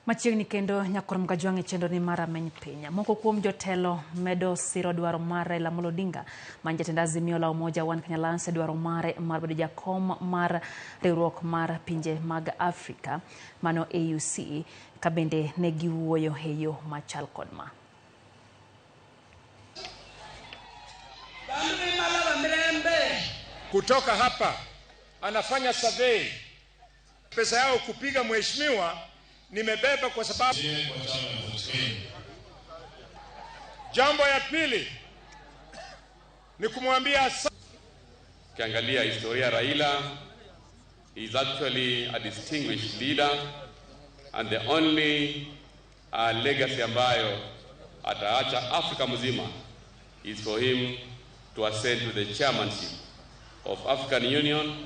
Machiegni kendo nyakurom Kajwang' chendo ni mara meny pinya. Moko kuom jotelo medo siro dwaro mar Raila Amolo Odinga. Jatend Azimio la Umoja One Kenya Alliance dwaro mare mar bedo jakom mar riwruok mar pinje mag Afrika mano AUC kabende ne giwuoyo e yo machal kod ma. Kutoka hapa anafanya survey. Pesa yao kupiga mheshimiwa nimebeba kwa sababu. Jambo ya pili ni kumwambia, kiangalia historia Raila is actually a distinguished leader and the only legacy ambayo ataacha Afrika mzima is for him to ascend to the chairmanship of African Union.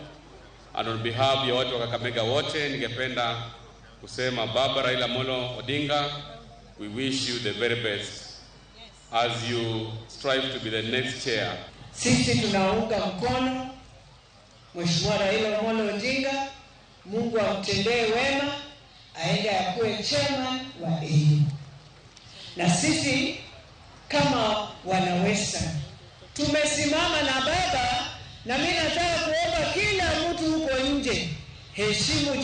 And on behalf ya watu wa Kakamega wote ningependa kusema Baba Raila Amolo Odinga, we wish you the very best as you strive to be the next chair. Sisi tunaunga mkono Mheshimiwa Raila Amolo Odinga. Mungu amtendee wema, aende akuwe chairman wa AU. Na sisi kama wanaweza tumesimama na baba, na mimi nataka kuomba kila mtu huko nje heshimu